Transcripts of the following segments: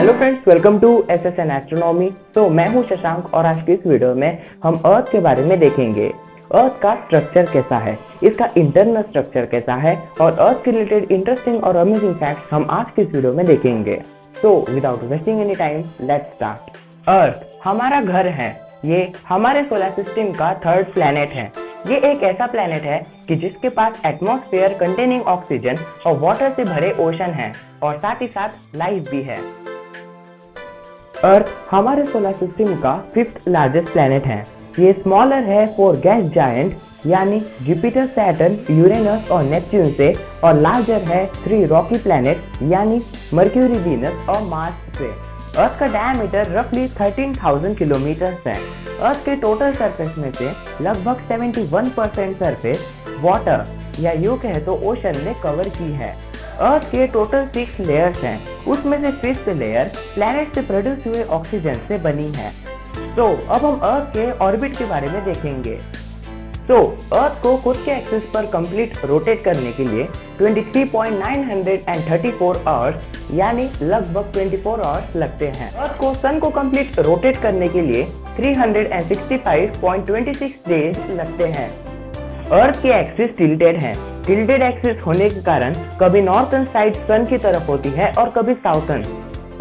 Hello friends, welcome to SSN astronomy. तो मैं हूं शशांक और आज की इस वीडियो में हम अर्थ के बारे में देखेंगे। अर्थ का स्ट्रक्चर कैसा है, इसका इंटरनल स्ट्रक्चर कैसा है और अर्थ के रिलेटेड इंटरेस्टिंग और अमेजिंग फैक्ट्स हम आज की इस वीडियो में देखेंगे। तो without wasting any time, let's start. Earth हमारा घर है। ये हमारे सोलर सिस्टम का थर्ड प्लैनेट है। ये एक ऐसा प्लैनेट है कि जिसके पास एटमॉस्फेयर कंटेनिंग ऑक्सीजन और वाटर से भरे ओशन है और साथ ही साथ लाइफ भी है। अर्थ हमारे सोलर सिस्टम का फिफ्थ लार्जेस्ट प्लैनेट है। ये स्मॉलर है फॉर गैस जायंट यानी जुपिटर, सैटर्न, यूरेनस और नेपच्यून से, और लार्जर है 3 रॉकी प्लैनेट यानी मर्क्यूरी, वीनस और मार्स से। अर्थ का डायमीटर रफली 13,000 किलोमीटर है। अर्थ के टोटल सरफेस में से लगभग 71% सरफेस वाटर या यूं कहे तो ओशन ने कवर की है। अर्थ के टोटल 6 लेयर्स हैं, उसमें से 5th लेयर प्लैनेट से प्रोड्यूस हुए ऑक्सीजन से बनी है। तो अब हम अर्थ के ऑर्बिट के बारे में देखेंगे। तो अर्थ को खुद के एक्सिस पर कंप्लीट रोटेट करने के लिए 23.934 आवर्स यानी लगभग 24 आवर्स लगते हैं। अर्थ को सन को कंप्लीट रोटेट करने के लिए 365.26 डेज लगते हैं। अर्थ के एक्सिस टिल्टेड है। टिल्टेड एक्सिस होने के कारण कभी नॉर्थर्न साइड सन की तरफ होती है और कभी साउथर्न,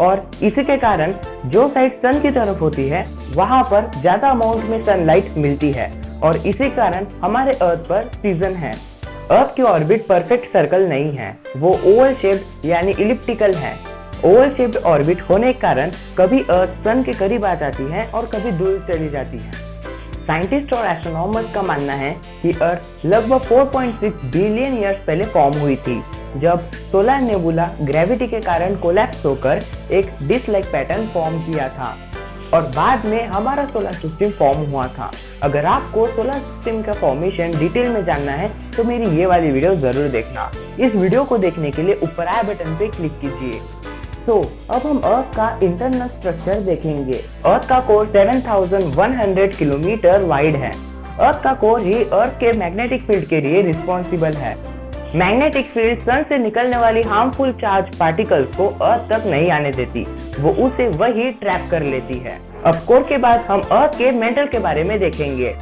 और इसी के कारण जो साइड सन की तरफ होती है वहां पर ज्यादा अमाउंट में सनलाइट मिलती है और इसी कारण हमारे अर्थ पर सीजन है। अर्थ की ऑर्बिट परफेक्ट सर्कल नहीं है, वो ओवल शेप्ड यानी इलिप्टिकल है। ओवल शेप्ड ऑर्बिट होने के कारण कभी अर्थ सन के करीब आ जाती है और कभी दूर चली जाती है। साइंटिस्ट और एस्ट्रोनॉमर्स का मानना है कि अर्थ लगभग 4.6 बिलियन ईयर्स पहले फॉर्म हुई थी, जब सोलर नेबुला ग्रेविटी के कारण कोलैप्स होकर एक डिस्क लाइक पैटर्न फॉर्म किया था और बाद में हमारा सोलर सिस्टम फॉर्म हुआ था। अगर आपको सोलर सिस्टम का फॉर्मेशन डिटेल में जानना है तो मेरी ये वाली वीडियो जरूर देखना। इस वीडियो को देखने के लिए ऊपर आए बटन पे क्लिक कीजिए। तो अब हम अर्थ का इंटरनल स्ट्रक्चर देखेंगे। अर्थ का कोर 7100 किलोमीटर वाइड है। अर्थ का कोर ही अर्थ के मैग्नेटिक फील्ड के लिए रिस्पॉन्सिबल है। मैग्नेटिक फील्ड सन से निकलने वाली हार्मफुल चार्ज पार्टिकल्स को अर्थ तक नहीं आने देती, वो उसे वही ट्रैप कर लेती है। अब कोर के बाद हम अर्थ के मेंटल के बारे में देखेंगे।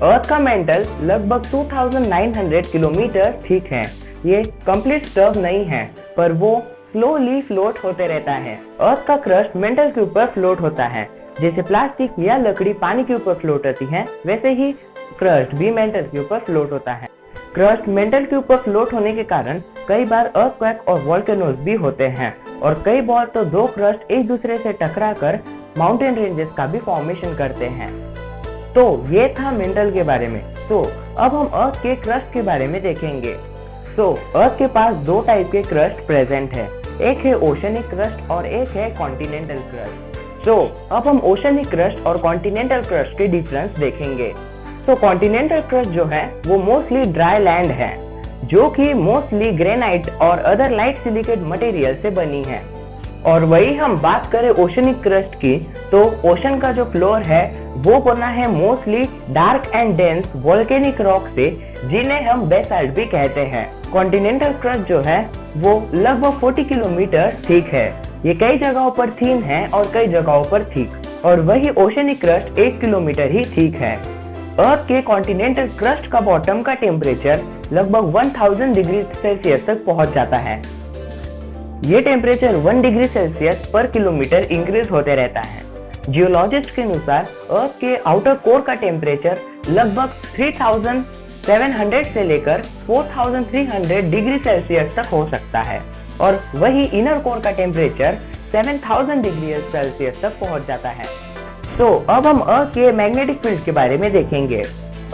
अर्थ का मेंटल लगभग 2900 किलोमीटर थिक है। ये कंप्लीट स्टफ नहीं है, पर वो स्लोली फ्लोट होते रहता है। अर्थ का क्रस्ट मेंटल के ऊपर फ्लोट होता है। जैसे प्लास्टिक या लकड़ी पानी के ऊपर फ्लोट होती है, वैसे ही क्रस्ट भी मेंटल के ऊपर फ्लोट होता है। क्रस्ट मेंटल के ऊपर फ्लोट होने के कारण कई बार अर्थक्वेक और वोल्केनोज भी होते हैं, और कई बार तो दो क्रस्ट एक दूसरे से टकराकर माउंटेन रेंजेस का भी फॉर्मेशन करते हैं। तो ये था मेंटल के बारे में। तो अब हम अर्थ के क्रस्ट के बारे में देखेंगे। तो अर्थ के पास 2 टाइप के क्रस्ट प्रेजेंट है, एक है ओशनिक क्रस्ट और एक है कॉन्टिनेंटल क्रस्ट। तो अब हम ओशनिक क्रस्ट और कॉन्टिनेंटल क्रस्ट के डिफरेंस देखेंगे। तो कॉन्टिनेंटल क्रस्ट जो है वो मोस्टली ड्राई लैंड है, जो कि मोस्टली ग्रेनाइट और अदर लाइट सिलिकेट मटेरियल से बनी है। और वही हम बात करें ओशनिक क्रस्ट की, तो ओशन का जो फ्लोर है वो बना है mostly dark and dense volcanic rock से, जिन्हें हम बेसाल्ट भी कहते हैं। कॉन्टिनेंटल क्रस्ट जो है वो लगभग 40 किलोमीटर थिक है। ये कई जगहों पर थिन है और कई जगहों पर थिक, और वही ओशनिक क्रस्ट 1 किलोमीटर ही थिक है। अर्थ के कॉन्टिनेंटल क्रस्ट का बॉटम का टेम्परेचर लगभग 1000 डिग्री सेल्सियस तक पहुंच जाता है। ये टेम्परेचर 1 डिग्री सेल्सियस पर किलोमीटर इंक्रीज होते रहता है। जियोलॉजिस्ट के अनुसार अर्थ के आउटर कोर का टेम्परेचर लगभग 3700 से लेकर 4300 डिग्री सेल्सियस तक हो सकता है, और वही इनर कोर का टेम्परेचर 7000 डिग्री सेल्सियस तक पहुंच जाता है। तो अब हम अर्थ के मैग्नेटिक फील्ड के बारे में देखेंगे।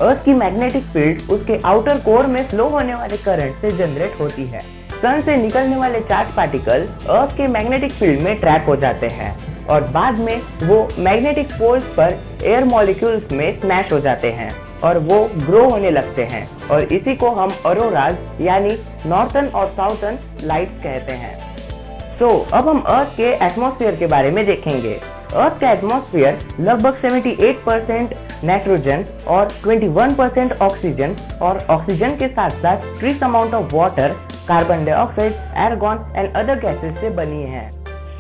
अर्थ की मैग्नेटिक फील्ड उसके आउटर कोर में फ्लो होने वाले करंट से जनरेट होती है। सन से निकलने वाले चार्ज पार्टिकल अर्थ के मैग्नेटिक फील्ड में ट्रैप हो जाते हैं और बाद में वो मैग्नेटिक पोल्स पर एयर मॉलिक्यूल्स में स्मैश हो जाते हैं और वो ग्रो होने लगते हैं, और इसी को हम ऑरोराज यानी नॉर्थर्न और साउथर्न लाइट्स कहते हैं। तो अब हम अर्थ के एटमॉस्फेयर के बारे में देखेंगे। अर्थ का एटमॉस्फेयर लगभग 78% नाइट्रोजन और 21% ऑक्सीजन, और ऑक्सीजन के साथ साथ trace amount of water, carbon dioxide, argon and other gases से बनी है।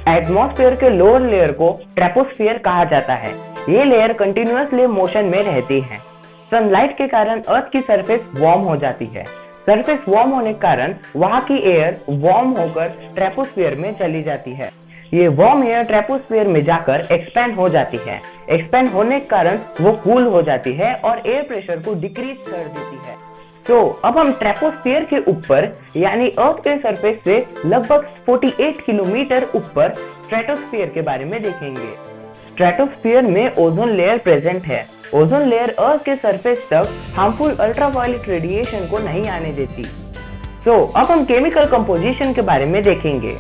एटमॉस्फेयर के लोअर लेयर को ट्रोपोस्फियर कहा जाता है। ये लेयर कंटिन्यूअसली मोशन में रहती है। सनलाइट के कारण अर्थ की सरफेस वार्म हो जाती है। सरफेस वार्म होने के कारण वहां की एयर वार्म होकर ट्रोपोस्फियर में चली जाती है। ये वार्म एयर ट्रोपोस्फियर में जाकर एक्सपैंड हो जाती है। एक्सपैंड होने के कारण वो कूल हो जाती है और एयर प्रेशर को डिक्रीज कर देती है। तो अब हम ट्रोपोस्फियर के ऊपर यानी अर्थ के सरफेस से लगभग 48 किलोमीटर ऊपर स्ट्रेटोस्फियर के बारे में देखेंगे। स्ट्रेटोस्फियर में ओजोन लेयर प्रेजेंट है। ओजोन लेयर अर्थ के सरफेस तक हार्मफुल अल्ट्रावायलेट रेडिएशन को नहीं आने देती। तो अब हम केमिकल कंपोजिशन के बारे में देखेंगे।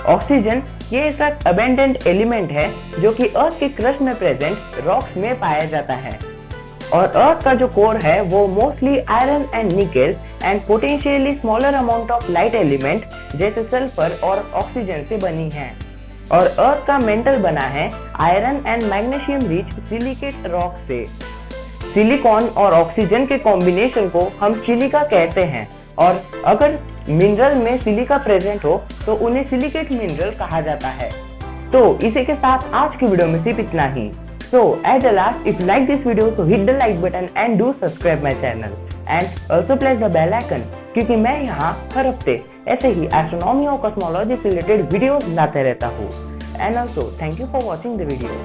ऑक्सीजन ये ऐसा अबेंडेंट एलिमेंट है जो कि अर्थ के क्रस्ट में प्रेजेंट रॉक्स में पाया जाता है और अर्थ का जो कोर है वो mostly iron and nickel and potentially smaller amount of light element जैसे सल्फर और ऑक्सीजन से बनी है। और अर्थ का मेंटल बना है iron and magnesium rich silicate rock से। सिलिकॉन और ऑक्सीजन के कॉम्बिनेशन को हम सिलिका कहते हैं और अगर मिनरल में सिलिका प्रेजेंट हो तो उन्हें सिलिकेट मिनरल कहा जाता है। तो इसी के साथ आज की वीडियो में सिर्फ इतना ही। So at the last, if you like this video, so hit the like button and do subscribe my channel and also press the bell icon क्योंकि मैं यहाँ हर हफ्ते ऐसे ही एस्ट्रोनॉमी और कॉस्मोलॉजी से रिलेटेड वीडियोस लाते रहता हूँ। And also thank you for watching the video.